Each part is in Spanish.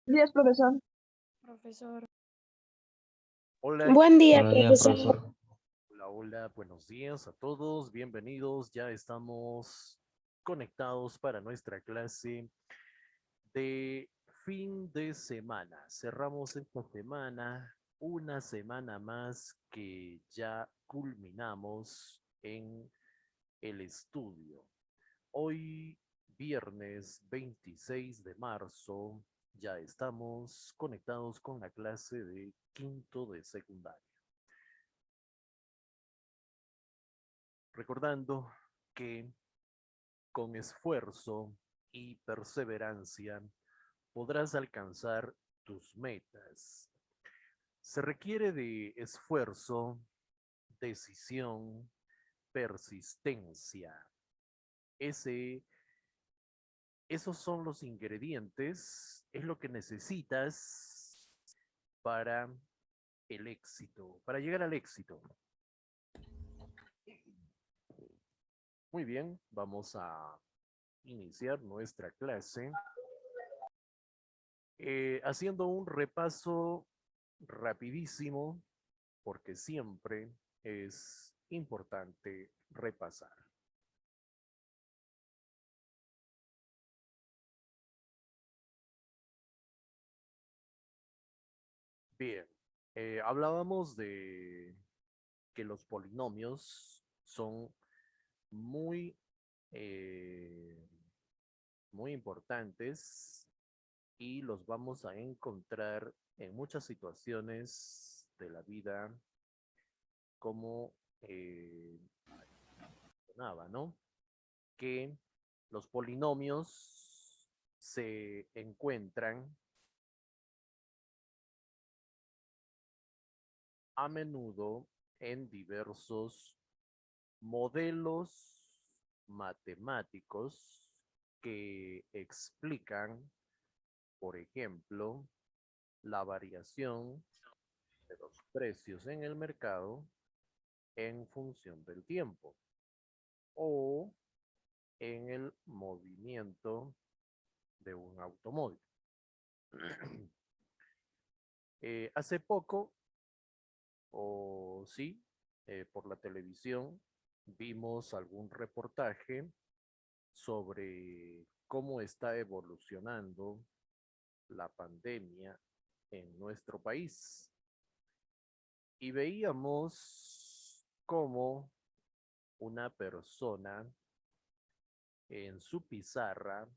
Días, profesor. Profesor. Hola, Buen día, Buenos días, profesor. profesor. hola, hola, buenos días a todos, bienvenidos. Ya estamos conectados para nuestra clase de fin de semana. Cerramos esta semana, una semana más que ya culminamos en el estudio. Hoy, viernes 26 de marzo, ya estamos conectados con la clase de quinto de secundaria. Recordando que con esfuerzo y perseverancia podrás alcanzar tus metas. Se requiere de esfuerzo, decisión, persistencia. Ese, esos son los ingredientes, es lo que necesitas para el éxito, para llegar al éxito. Muy bien, vamos a iniciar nuestra clase haciendo un repaso rapidísimo, porque siempre es importante repasar. Bien, hablábamos de que los polinomios son muy, eh, muy importantes y los vamos a encontrar en muchas situaciones de la vida como mencionaba, ¿no? Que los polinomios se encuentran a menudo en diversos modelos matemáticos que explican, por ejemplo, la variación de los precios en el mercado en función del tiempo o en el movimiento de un automóvil. Hace poco, o sí, por la televisión, vimos algún reportaje sobre cómo está evolucionando la pandemia en nuestro país. Y veíamos cómo una persona en su pizarra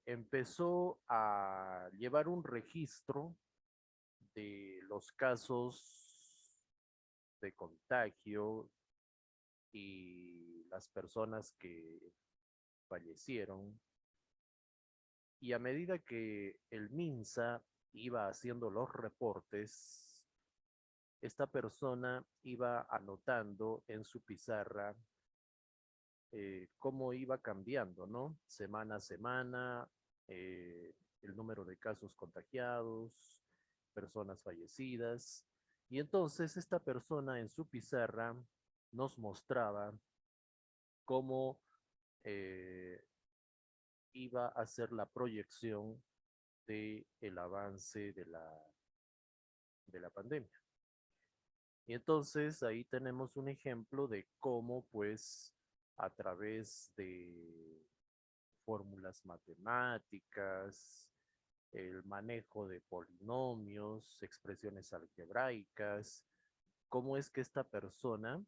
empezó a llevar un registro de los casos de contagio y las personas que fallecieron. Y a medida que el MINSA iba haciendo los reportes, esta persona iba anotando en su pizarra cómo iba cambiando, ¿no? Semana a semana, el número de casos contagiados, personas fallecidas. Y entonces esta persona en su pizarra nos mostraba cómo eh, iba a ser la proyección del avance de la pandemia. Y entonces ahí tenemos un ejemplo de cómo pues a través de fórmulas matemáticas, el manejo de polinomios, expresiones algebraicas, cómo es que esta persona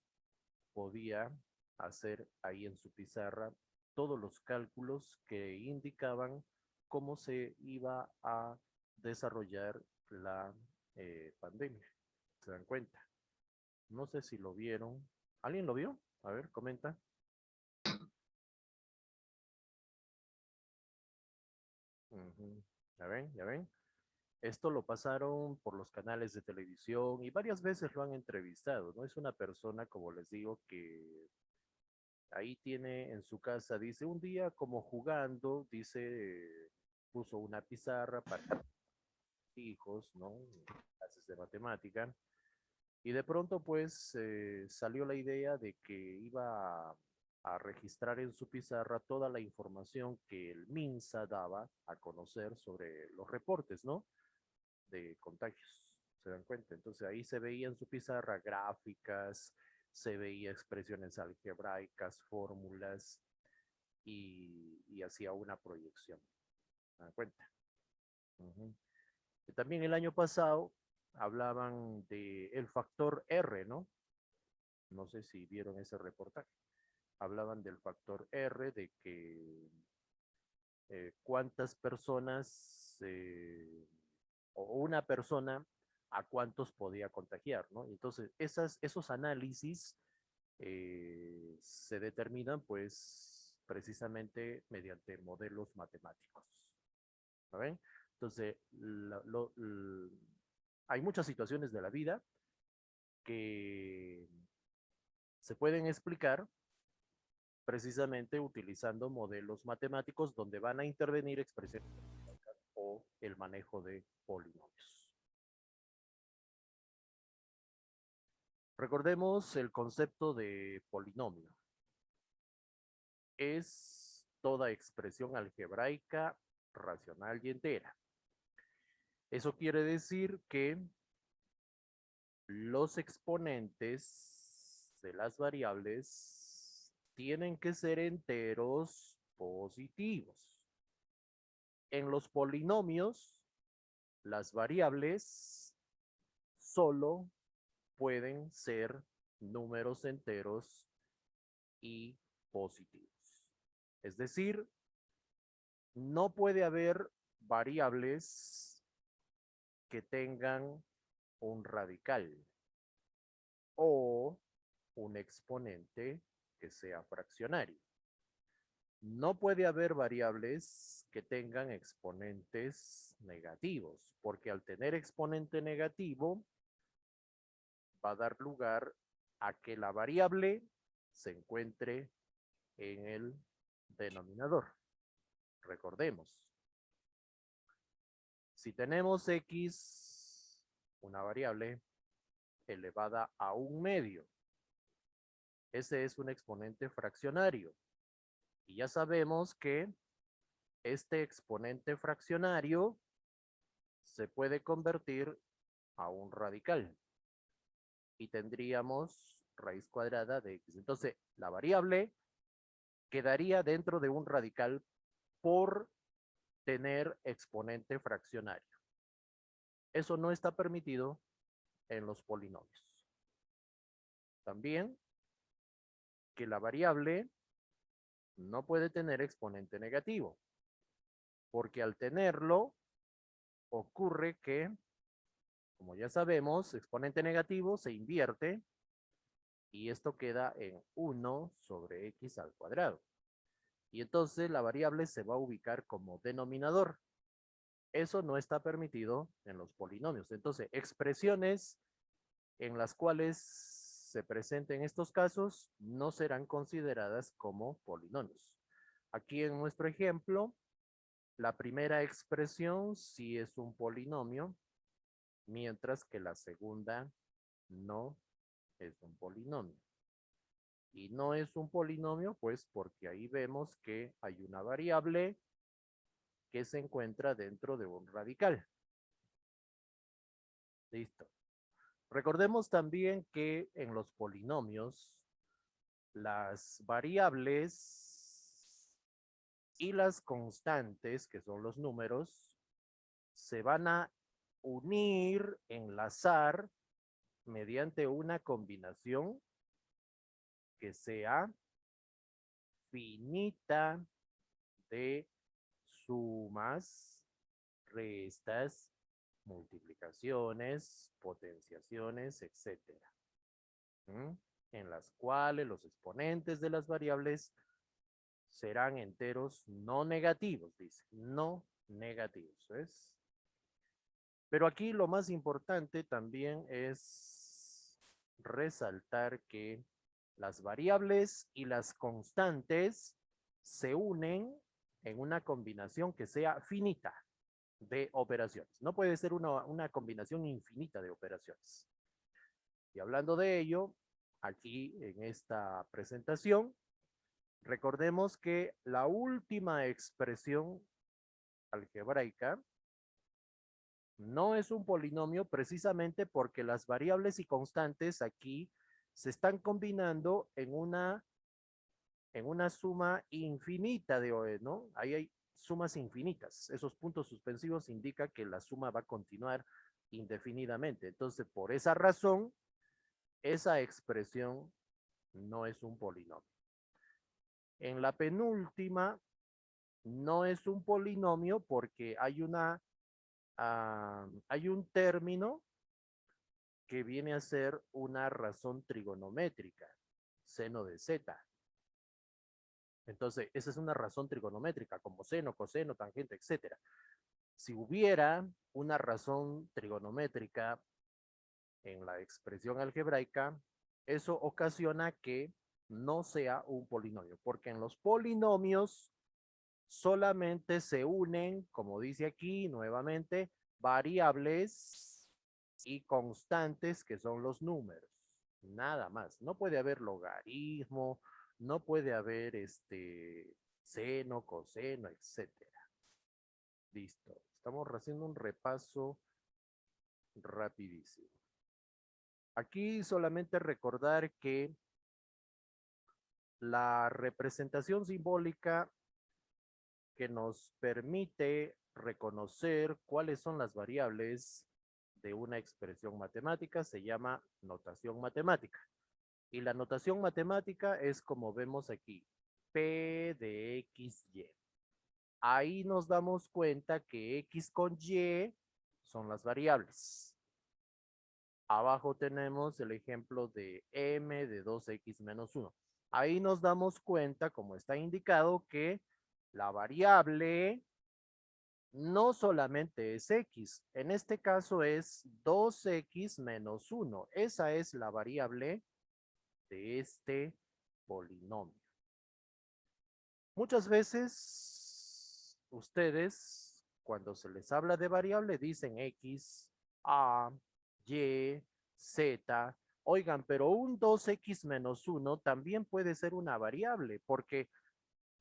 podía hacer ahí en su pizarra todos los cálculos que indicaban cómo se iba a desarrollar la pandemia. ¿Se dan cuenta? No sé si lo vieron. ¿Alguien lo vio? A ver, comenta. Ujú. ¿Ya ven? ¿Ya ven? Esto lo pasaron por los canales de televisión y varias veces lo han entrevistado, ¿no? Es una persona, como les digo, que ahí tiene en su casa, dice, un día como jugando, dice, puso una pizarra para hijos, ¿no? Clases de matemática. Y de pronto, pues, salió la idea de que iba a registrar en su pizarra toda la información que el MINSA daba a conocer sobre los reportes, ¿no? De contagios. ¿Se dan cuenta? Entonces ahí se veía en su pizarra gráficas, se veía expresiones algebraicas, fórmulas y hacía una proyección. ¿Se dan cuenta? Uh-huh. También el año pasado hablaban de el factor R, ¿no? No sé si vieron ese reportaje. Hablaban del factor R, de que cuántas personas o una persona a cuántos podía contagiar, ¿no? Entonces, esos análisis se determinan, pues, precisamente mediante modelos matemáticos. ¿Saben? Entonces, hay muchas situaciones de la vida que se pueden explicar precisamente utilizando modelos matemáticos donde van a intervenir expresiones o el manejo de polinomios. Recordemos el concepto de polinomio. Es toda expresión algebraica, racional y entera. Eso quiere decir que los exponentes de las variables tienen que ser enteros positivos. En los polinomios, las variables solo pueden ser números enteros y positivos. Es decir, no puede haber variables que tengan un radical o un exponente que sea fraccionario. No puede haber variables que tengan exponentes negativos, porque al tener exponente negativo va a dar lugar a que la variable se encuentre en el denominador. Recordemos, si tenemos x, una variable elevada a un medio, ese es un exponente fraccionario. Y ya sabemos que este exponente fraccionario se puede convertir a un radical. Y tendríamos raíz cuadrada de x. Entonces, la variable quedaría dentro de un radical por tener exponente fraccionario. Eso no está permitido en los polinomios. También que la variable no puede tener exponente negativo, porque al tenerlo ocurre que, como ya sabemos, exponente negativo se invierte y esto queda en 1 sobre x al cuadrado. Y entonces la variable se va a ubicar como denominador. Eso no está permitido en los polinomios. Entonces, expresiones en las cuales se presenten estos casos no serán consideradas como polinomios. Aquí en nuestro ejemplo, la primera expresión sí es un polinomio, mientras que la segunda no es un polinomio. Y no es un polinomio, pues porque ahí vemos que hay una variable que se encuentra dentro de un radical. Listo. Recordemos también que en los polinomios, las variables y las constantes, que son los números, se van a unir, enlazar mediante una combinación que sea finita de sumas, restas, multiplicaciones, potenciaciones, etcétera. En las cuales los exponentes de las variables serán enteros no negativos, dice, no negativos. ¿Ves? Pero aquí lo más importante también es resaltar que las variables y las constantes se unen en una combinación que sea finita de operaciones. No puede ser una combinación infinita de operaciones. Y hablando de ello, aquí en esta presentación Recordemos que la última expresión algebraica no es un polinomio precisamente porque las variables y constantes aquí se están combinando en una suma infinita de OE, ¿no? Ahí hay sumas infinitas. Esos puntos suspensivos indican que la suma va a continuar indefinidamente. Entonces, por esa razón, esa expresión no es un polinomio. En la penúltima, no es un polinomio porque hay un término que viene a ser una razón trigonométrica, seno de z. Entonces, esa es una razón trigonométrica, como seno, coseno, tangente, etcétera. Si hubiera una razón trigonométrica en la expresión algebraica, eso ocasiona que no sea un polinomio, porque en los polinomios solamente se unen, como dice aquí nuevamente, variables y constantes que son los números. Nada más. No puede haber logaritmo, no puede haber seno, coseno, etcétera. Listo. Estamos haciendo un repaso rapidísimo. Aquí solamente recordar que la representación simbólica que nos permite reconocer cuáles son las variables de una expresión matemática se llama notación matemática. Y la notación matemática es como vemos aquí, P de X, Y. Ahí nos damos cuenta que X con Y son las variables. Abajo tenemos el ejemplo de M de 2X menos 1. Ahí nos damos cuenta, como está indicado, que la variable no solamente es X, en este caso es 2X menos 1. Esa es la variable de este polinomio. Muchas veces ustedes, cuando se les habla de variable, dicen X, A, Y, Z. Oigan, pero un 2X menos 1 también puede ser una variable, porque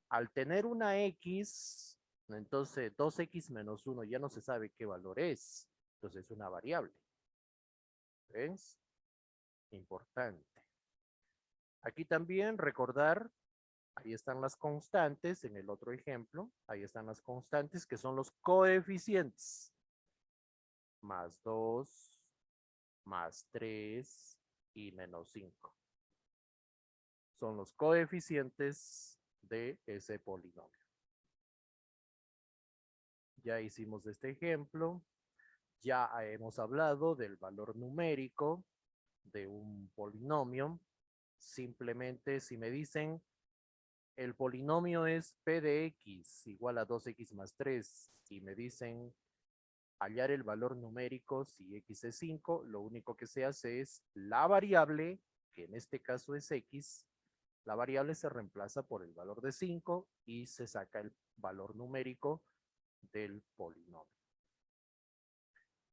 al tener una X, entonces 2X menos 1 ya no se sabe qué valor es. Entonces es una variable. ¿Ves? Importante. Aquí también recordar, ahí están las constantes en el otro ejemplo. Ahí están las constantes que son los coeficientes. Más 2, más 3 y menos 5. Son los coeficientes de ese polinomio. Ya hicimos este ejemplo. Ya hemos hablado del valor numérico de un polinomio. Simplemente si me dicen el polinomio es p de x igual a 2x más 3 y me dicen hallar el valor numérico si x es 5, lo único que se hace es la variable, que en este caso es x, la variable se reemplaza por el valor de 5 y se saca el valor numérico del polinomio.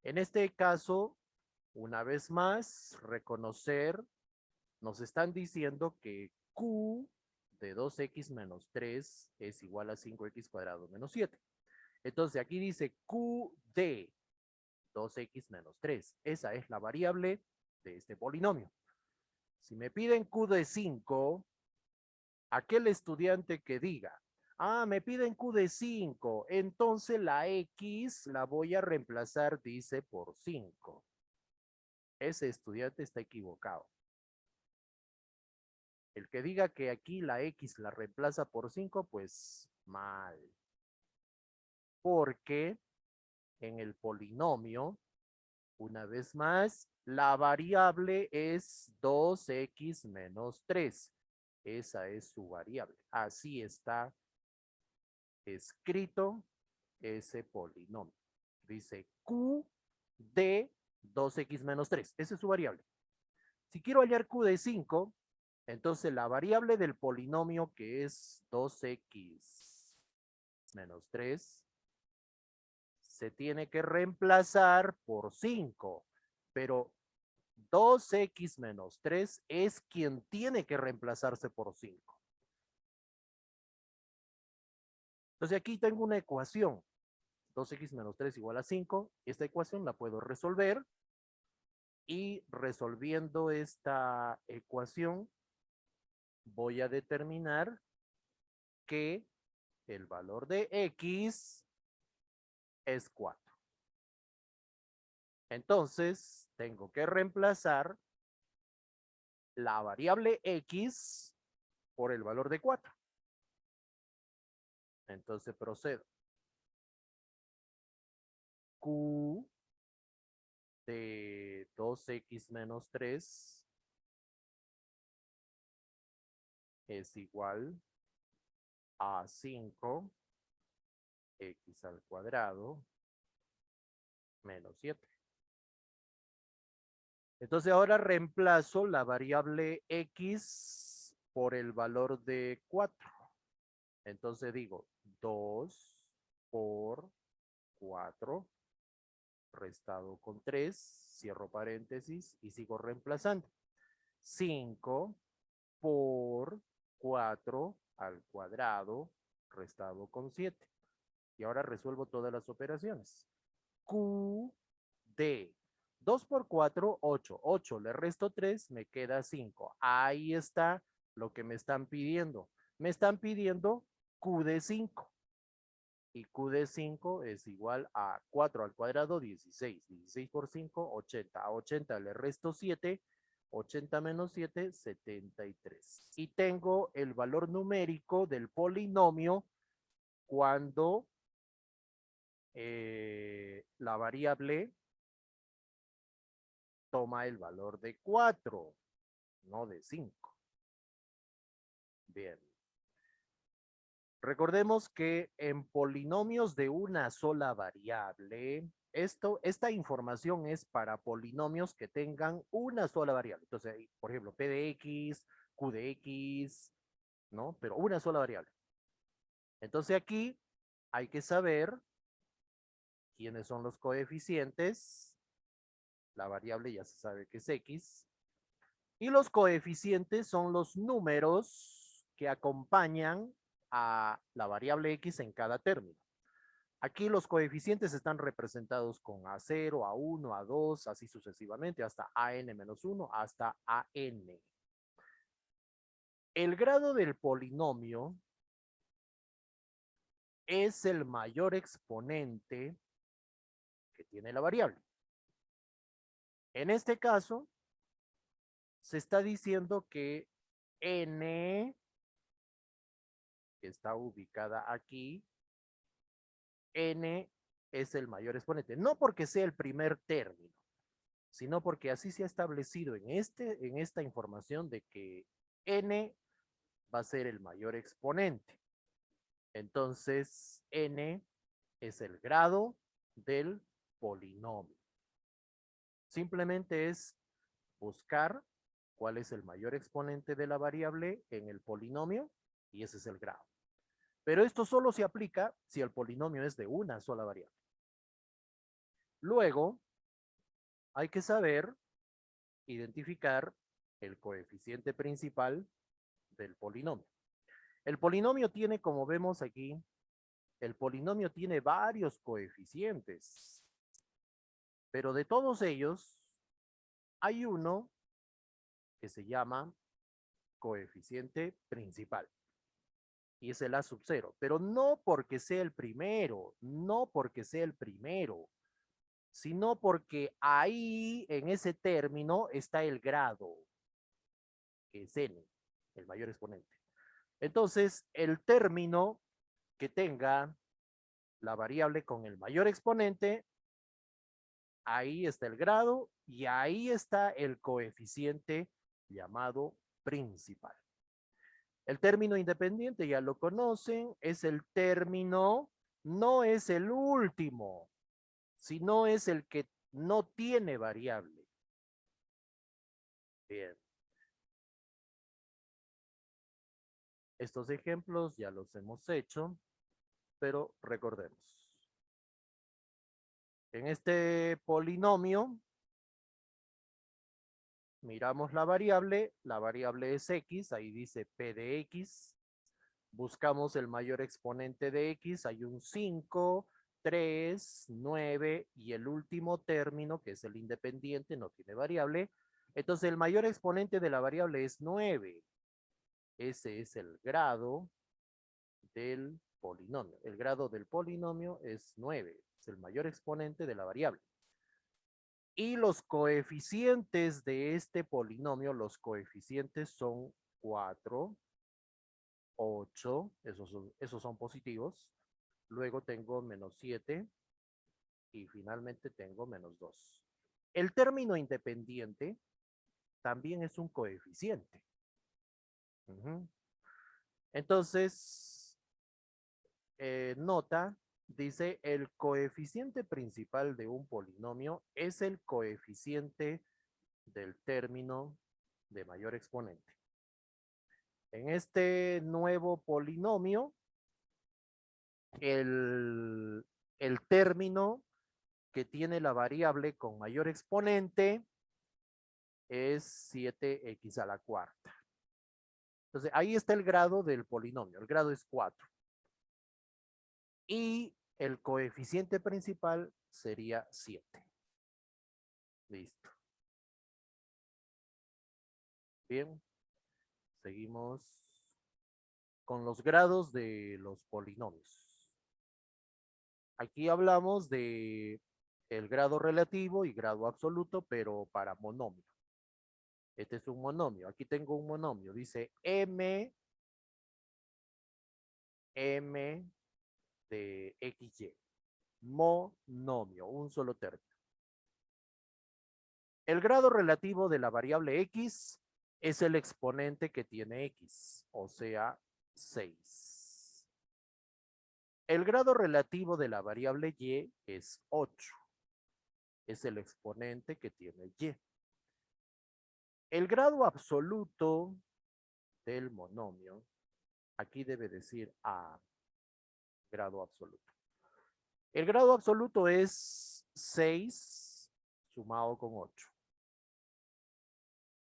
En este caso, una vez más, reconocer, nos están diciendo que Q de 2x menos 3 es igual a 5x cuadrado menos 7. Entonces aquí dice Q de 2x menos 3. Esa es la variable de este polinomio. Si me piden Q de 5, aquel estudiante que diga, me piden Q de 5, entonces la X la voy a reemplazar, dice, por 5. Ese estudiante está equivocado. El que diga que aquí la X la reemplaza por 5, pues mal. Porque en el polinomio, una vez más, la variable es 2x menos 3. Esa es su variable. Así está escrito ese polinomio. Dice Q de 2x menos 3. Esa es su variable. Si quiero hallar Q de 5, entonces la variable del polinomio que es 2x menos 3 se tiene que reemplazar por 5, pero 2x menos 3 es quien tiene que reemplazarse por 5. Entonces aquí tengo una ecuación. 2x menos 3 igual a 5. Esta ecuación la puedo resolver. Y resolviendo esta ecuación, voy a determinar que el valor de x es 4. Entonces, tengo que reemplazar la variable x por el valor de 4. Entonces procedo. Q de 2x menos 3 es igual a 5x al cuadrado menos 7. Entonces ahora reemplazo la variable x por el valor de 4. Entonces digo 2 por 4 restado con 3, cierro paréntesis y sigo reemplazando. 5 por 4 al cuadrado restado con 7. Y ahora resuelvo todas las operaciones. Q de 2 por 4, 8. 8 le resto 3, me queda 5. Ahí está lo que me están pidiendo. Me están pidiendo Q de 5. Y Q de 5 es igual a 4 al cuadrado, 16. 16 por 5, 80. A 80 le resto 7. 80 menos 7, 73. Y tengo el valor numérico del polinomio cuando la variable toma el valor de 4, no de 5. Bien. Recordemos que en polinomios de una sola variable, esta información es para polinomios que tengan una sola variable. Entonces, por ejemplo, P de X, Q de X, ¿no? Pero una sola variable. Entonces aquí hay que saber quiénes son los coeficientes. La variable ya se sabe que es X. Y los coeficientes son los números que acompañan a la variable X en cada término. Aquí los coeficientes están representados con A0, A1, A2, así sucesivamente, hasta AN-1, hasta AN. El grado del polinomio es el mayor exponente que tiene la variable. En este caso, se está diciendo que N, que está ubicada aquí, N es el mayor exponente. No porque sea el primer término, sino porque así se ha establecido en esta información de que N va a ser el mayor exponente. Entonces, N es el grado del polinomio. Simplemente es buscar cuál es el mayor exponente de la variable en el polinomio y ese es el grado. Pero esto solo se aplica si el polinomio es de una sola variable. Luego, hay que saber identificar el coeficiente principal del polinomio. El polinomio tiene, como vemos aquí, el polinomio tiene varios coeficientes, pero de todos ellos hay uno que se llama coeficiente principal y es el A sub 0, pero no porque sea el primero, no porque sea el primero, sino porque ahí en ese término está el grado, que es n, el mayor exponente. Entonces, el término que tenga la variable con el mayor exponente, ahí está el grado y ahí está el coeficiente llamado principal. El término independiente ya lo conocen, es el término, no es el último, sino es el que no tiene variable. Bien. Estos ejemplos ya los hemos hecho, pero recordemos. En este polinomio, miramos la variable es x, ahí dice p de x, Buscamos el mayor exponente de x, hay un 5, 3, 9 y el último término, que es el independiente, no tiene variable. Entonces el mayor exponente de la variable es 9. Ese es el grado del polinomio. El grado del polinomio es 9, es el mayor exponente de la variable. Y los coeficientes de este polinomio, los coeficientes son 4, 8, esos son positivos. Luego tengo menos 7 y finalmente tengo menos 2. El término independiente también es un coeficiente. Entonces, nota, dice el coeficiente principal de un polinomio es el coeficiente del término de mayor exponente. En este nuevo polinomio, el, el término que tiene la variable con mayor exponente es 7x a la cuarta. Entonces, ahí está el grado del polinomio. El grado es 4. Y el coeficiente principal sería 7. Listo. Bien. Seguimos con los grados de los polinomios. Aquí hablamos de el grado relativo y grado absoluto, pero para monomio. Este es un monomio. Aquí tengo un monomio. Dice m de xy. Monomio, un solo término. El grado relativo de la variable x es el exponente que tiene x, o sea, 6. El grado relativo de la variable y es 8. Es el exponente que tiene y. El grado absoluto del monomio, aquí debe decir a grado absoluto. El grado absoluto es 6 sumado con 8.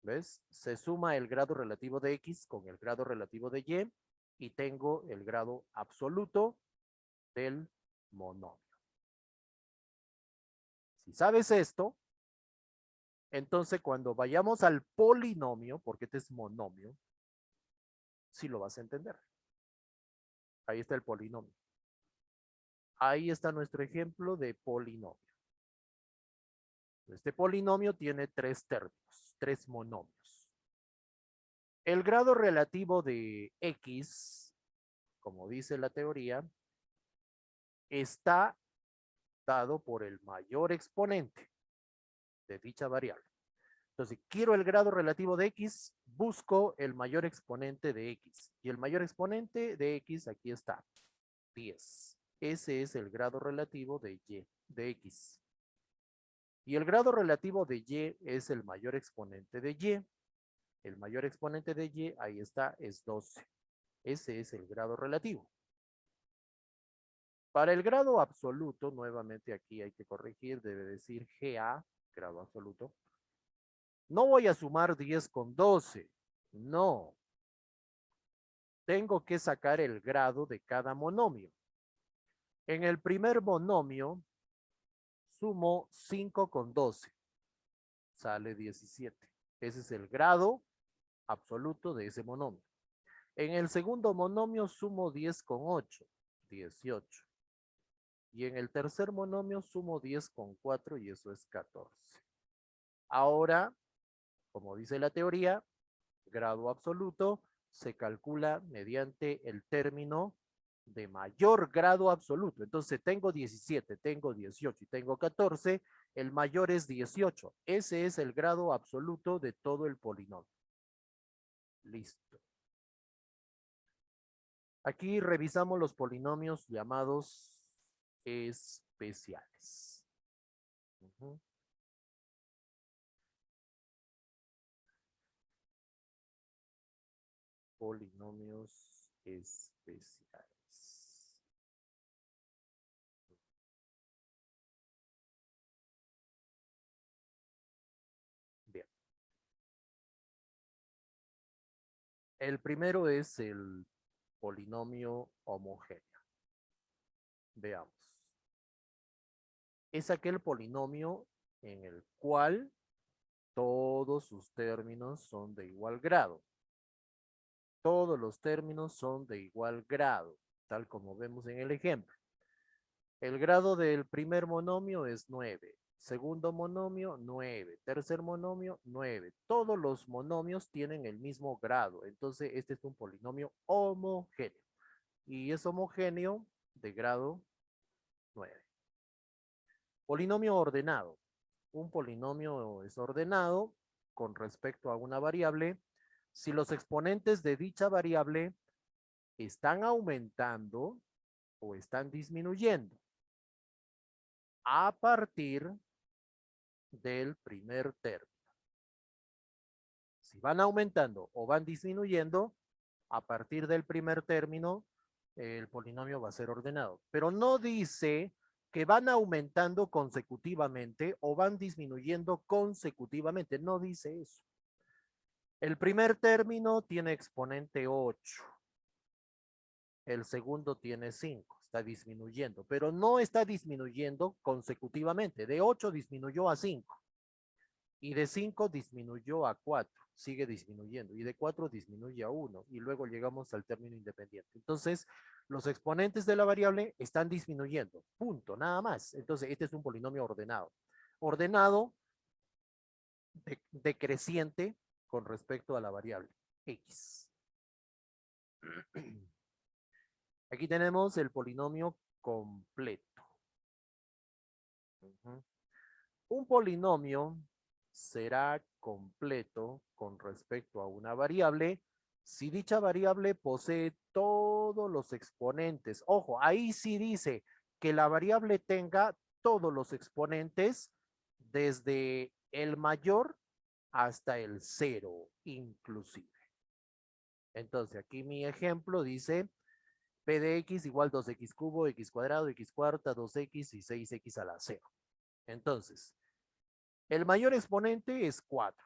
¿Ves? Se suma el grado relativo de x con el grado relativo de y tengo el grado absoluto del monomio. Si sabes esto, entonces cuando vayamos al polinomio, porque este es monomio, sí lo vas a entender. Ahí está el polinomio. Ahí está nuestro ejemplo de polinomio. Este polinomio tiene 3 términos, 3 monomios. El grado relativo de x, como dice la teoría, está dado por el mayor exponente de dicha variable. Entonces, quiero el grado relativo de x, busco el mayor exponente de x. Y el mayor exponente de x, aquí está, 10. Ese es el grado relativo de y, de x. Y el grado relativo de y es el mayor exponente de y. El mayor exponente de y, ahí está, es 12. Ese es el grado relativo. Para el grado absoluto, nuevamente aquí hay que corregir, debe decir GA, grado absoluto. No voy a sumar 10 con 12. No. Tengo que sacar el grado de cada monomio. En el primer monomio, sumo 5 con 12. Sale 17. Ese es el grado absoluto de ese monomio. En el segundo monomio, sumo 10 con 8. 18. Y en el tercer monomio, sumo 10 con 4 y eso es 14. Ahora, como dice la teoría, grado absoluto se calcula mediante el término de mayor grado absoluto. Entonces tengo 17, tengo 18 y tengo 14. El mayor es 18. Ese es el grado absoluto de todo el polinomio. Listo. Aquí revisamos los polinomios llamados especiales. Polinomios especiales. Bien. El primero es el polinomio homogéneo. Veamos. Es aquel polinomio en el cual todos sus términos son de igual grado. Todos los términos son de igual grado, tal como vemos en el ejemplo. El grado del primer monomio es 9. Segundo monomio, 9. Tercer monomio, 9. Todos los monomios tienen el mismo grado. Entonces, este es un polinomio homogéneo. Y es homogéneo de grado 9. Polinomio ordenado. Un polinomio es ordenado con respecto a una variable si los exponentes de dicha variable están aumentando o están disminuyendo a partir del primer término. Si van aumentando o van disminuyendo, a partir del primer término, el polinomio va a ser ordenado. Pero no dice que van aumentando consecutivamente o van disminuyendo consecutivamente. No dice eso. El primer término tiene exponente 8. El segundo tiene 5. Está disminuyendo, pero no está disminuyendo consecutivamente. De 8 disminuyó a 5. Y de 5 disminuyó a 4, sigue disminuyendo, y de 4 disminuye a 1, y luego llegamos al término independiente. Entonces, los exponentes de la variable están disminuyendo, punto, nada más. Entonces, este es un polinomio ordenado. Ordenado decreciente con respecto a la variable x. Aquí tenemos el polinomio completo. Un polinomio será completo con respecto a una variable si dicha variable posee todos los exponentes. Ojo, ahí sí dice que la variable tenga todos los exponentes desde el mayor hasta el 0 inclusive. Entonces aquí mi ejemplo dice p de x igual 2x cubo, x cuadrado, x cuarta, 2x y 6x a la 0. Entonces, el mayor exponente es 4.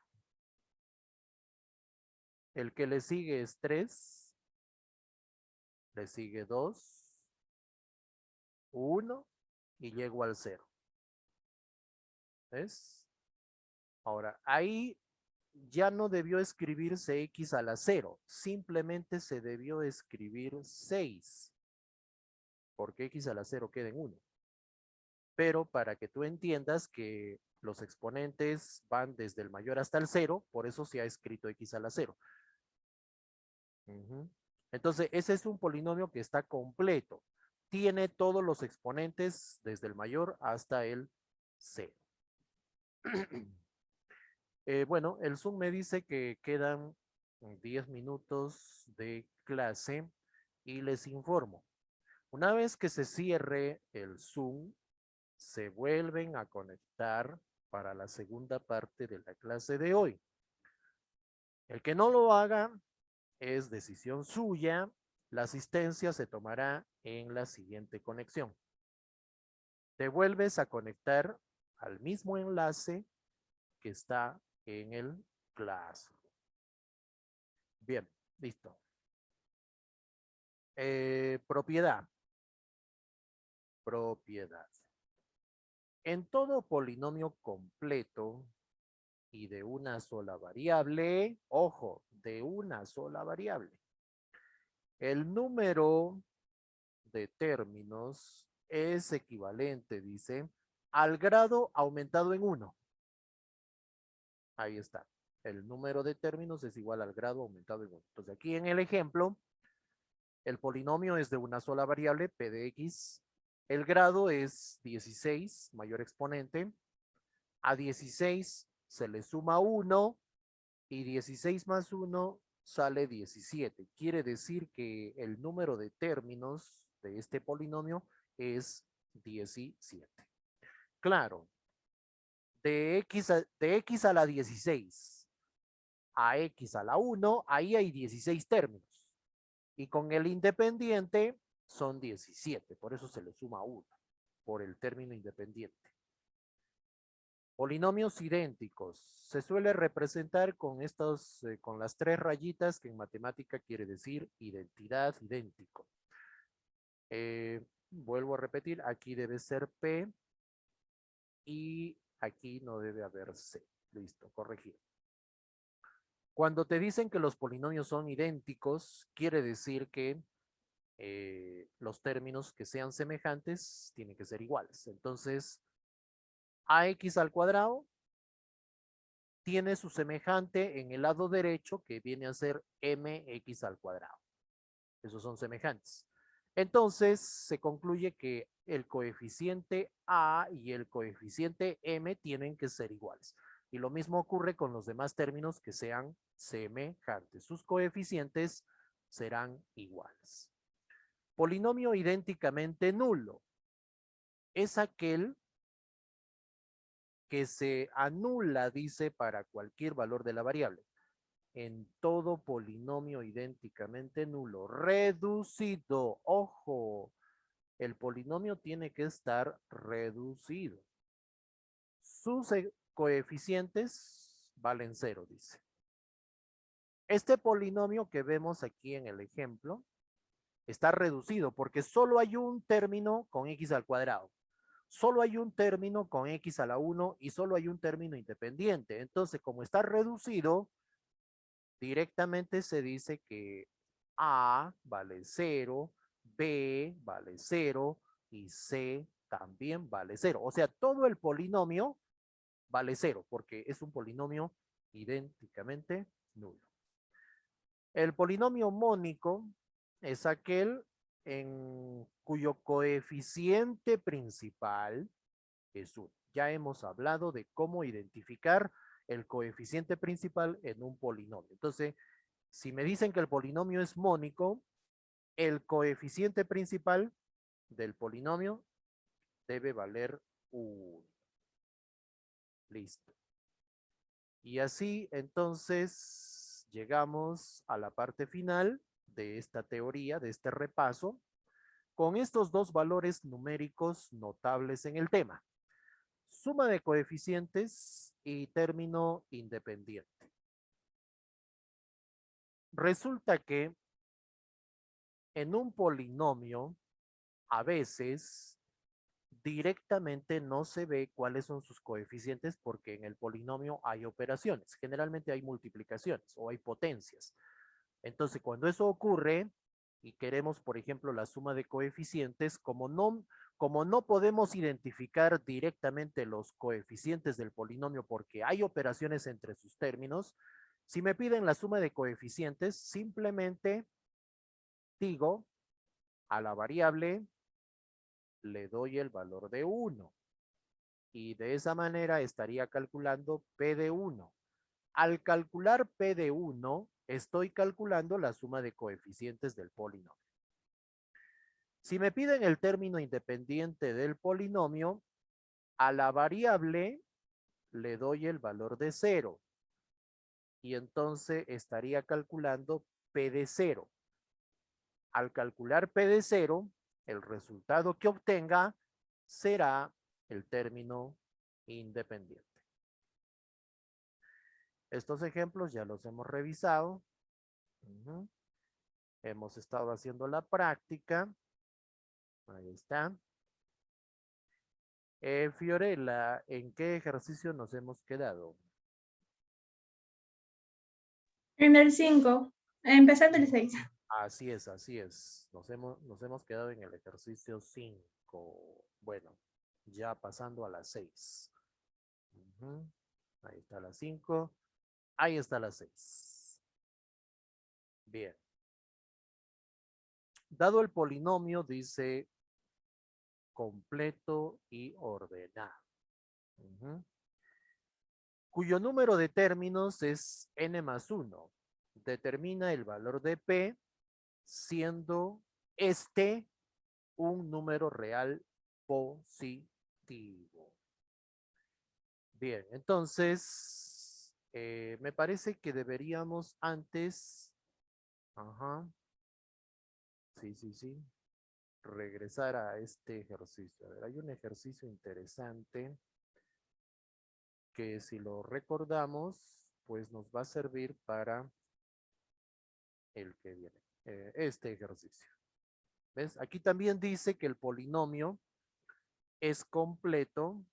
El que le sigue es 3. Le sigue 2. 1. Y llego al 0. ¿Ves? Ahora, ahí ya no debió escribirse x a la 0. Simplemente se debió escribir 6. Porque x a la 0 queda en 1. Pero para que tú entiendas que los exponentes van desde el mayor hasta el 0, por eso se ha escrito x a la 0. Entonces, ese es un polinomio que está completo. Tiene todos los exponentes desde el mayor hasta el 0. Bueno, el Zoom me dice que quedan 10 minutos de clase y les informo. Una vez que se cierre el Zoom, se vuelven a conectar para la segunda parte de la clase de hoy. El que no lo haga es decisión suya. La asistencia se tomará en la siguiente conexión. Te vuelves a conectar al mismo enlace que está en el Classroom. Bien, listo. Propiedad. Propiedad. En todo polinomio completo y de una sola variable, ojo, de una sola variable, el número de términos es equivalente, dice, al grado aumentado en 1. Ahí está. El número de términos es igual al grado aumentado en 1. Entonces, aquí en el ejemplo, el polinomio es de una sola variable, p de x. El grado es 16, mayor exponente. A 16 se le suma 1 y 16 más 1 sale 17. Quiere decir que el número de términos de este polinomio es 17. Claro, de x a la 16 a x a la 1, ahí hay 16 términos. Y con el independiente son 17, por eso se le suma 1, por el término independiente. Polinomios idénticos. Se suele representar con estos, con las tres rayitas que en matemática quiere decir identidad, idéntico. Vuelvo a repetir, aquí debe ser P y aquí no debe haber C. Listo, corregido. Cuando te dicen que los polinomios son idénticos, quiere decir que los términos que sean semejantes tienen que ser iguales. Entonces, ax al cuadrado tiene su semejante en el lado derecho que viene a ser mx al cuadrado. Esos son semejantes. Entonces, se concluye que el coeficiente a y el coeficiente m tienen que ser iguales. Y lo mismo ocurre con los demás términos que sean semejantes. Sus coeficientes serán iguales. Polinomio idénticamente nulo es aquel que se anula, dice, para cualquier valor de la variable. En todo polinomio idénticamente nulo, reducido, ojo, el polinomio tiene que estar reducido. Sus coeficientes valen 0, dice. Este polinomio que vemos aquí en el ejemplo está reducido porque solo hay un término con x al cuadrado. Solo hay un término con x a la 1 y solo hay un término independiente. Entonces, como está reducido, directamente se dice que A vale 0, B vale 0 y C también vale 0. O sea, todo el polinomio vale 0 porque es un polinomio idénticamente nulo. El polinomio mónico es aquel en cuyo coeficiente principal es 1. Ya hemos hablado de cómo identificar el coeficiente principal en un polinomio. Entonces, si me dicen que el polinomio es mónico, el coeficiente principal del polinomio debe valer 1. Listo. Y así entonces llegamos a la parte final de esta teoría, de este repaso, con estos dos valores numéricos notables en el tema. Suma de coeficientes y término independiente. Resulta que en un polinomio, a veces, directamente no se ve cuáles son sus coeficientes porque en el polinomio hay operaciones. Generalmente hay multiplicaciones o hay potencias. Entonces, cuando eso ocurre y queremos, por ejemplo, la suma de coeficientes, como no podemos identificar directamente los coeficientes del polinomio porque hay operaciones entre sus términos, si me piden la suma de coeficientes, simplemente digo a la variable le doy el valor de 1 y de esa manera estaría calculando P de 1. Al calcular P de 1, estoy calculando la suma de coeficientes del polinomio. Si me piden el término independiente del polinomio, a la variable le doy el valor de 0 y entonces estaría calculando P de 0. Al calcular P de 0, el resultado que obtenga será el término independiente. Estos ejemplos ya los hemos revisado. Hemos estado haciendo la práctica. Ahí está. Fiorella, ¿en qué ejercicio nos hemos quedado? En el 5, empezando el 6. Así es, así es. Nos hemos quedado en el ejercicio 5. Bueno, ya pasando a las 6. Ahí está la 5. Ahí está la 6. Bien. Dado el polinomio, dice completo y ordenado. Cuyo número de términos es n más 1. Determina el valor de P siendo este un número real positivo. Bien, entonces, me parece que deberíamos antes, sí, regresar a este ejercicio. A ver, hay un ejercicio interesante que si lo recordamos, pues nos va a servir para el que viene, este ejercicio. ¿Ves? Aquí también dice que el polinomio es completo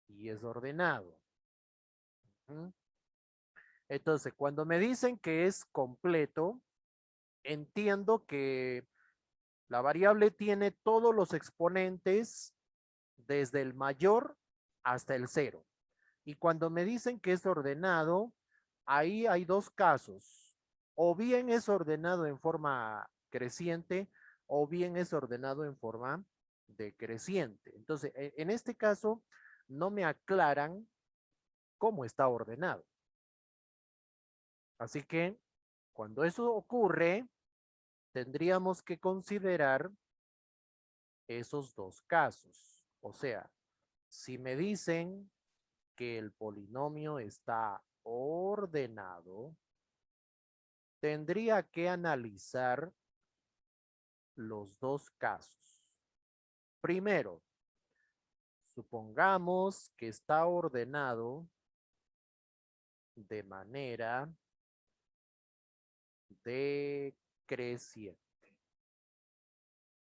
y es ordenado. ¿Mm? Entonces, cuando me dicen que es completo, entiendo que la variable tiene todos los exponentes desde el mayor hasta el cero. Y cuando me dicen que es ordenado, ahí hay dos casos. O bien es ordenado en forma creciente o bien es ordenado en forma decreciente. Entonces, en este caso, no me aclaran cómo está ordenado. Así que, cuando eso ocurre, tendríamos que considerar esos dos casos. O sea, si me dicen que el polinomio está ordenado, tendría que analizar los dos casos. Primero, supongamos que está ordenado de manera decreciente.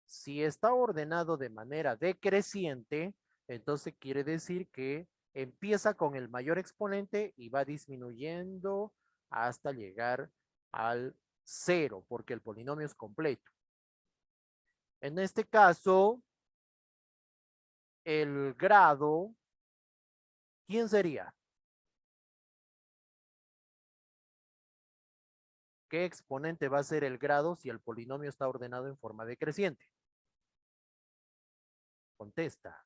Si está ordenado de manera decreciente, entonces quiere decir que empieza con el mayor exponente y va disminuyendo hasta llegar al cero, porque el polinomio es completo. En este caso, el grado, ¿quién sería? ¿Qué exponente va a ser el grado si el polinomio está ordenado en forma decreciente? Contesta.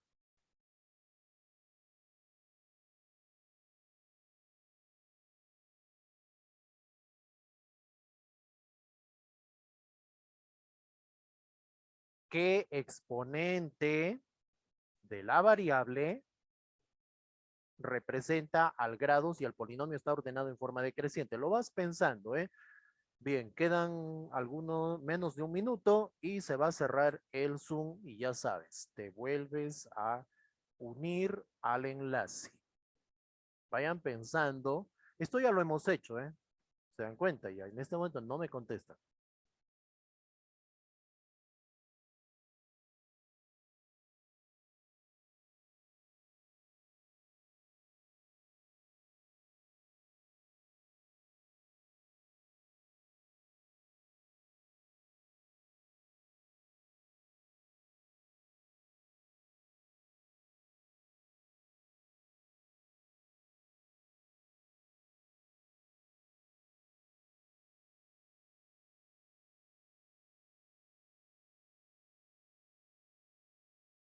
¿Qué exponente de la variable representa al grado si el polinomio está ordenado en forma decreciente? Lo vas pensando, ¿eh? Bien, quedan algunos menos de un minuto y se va a cerrar el Zoom y ya sabes, te vuelves a unir al enlace. Vayan pensando. Esto ya lo hemos hecho, ¿eh? Se dan cuenta ya. En este momento no me contestan.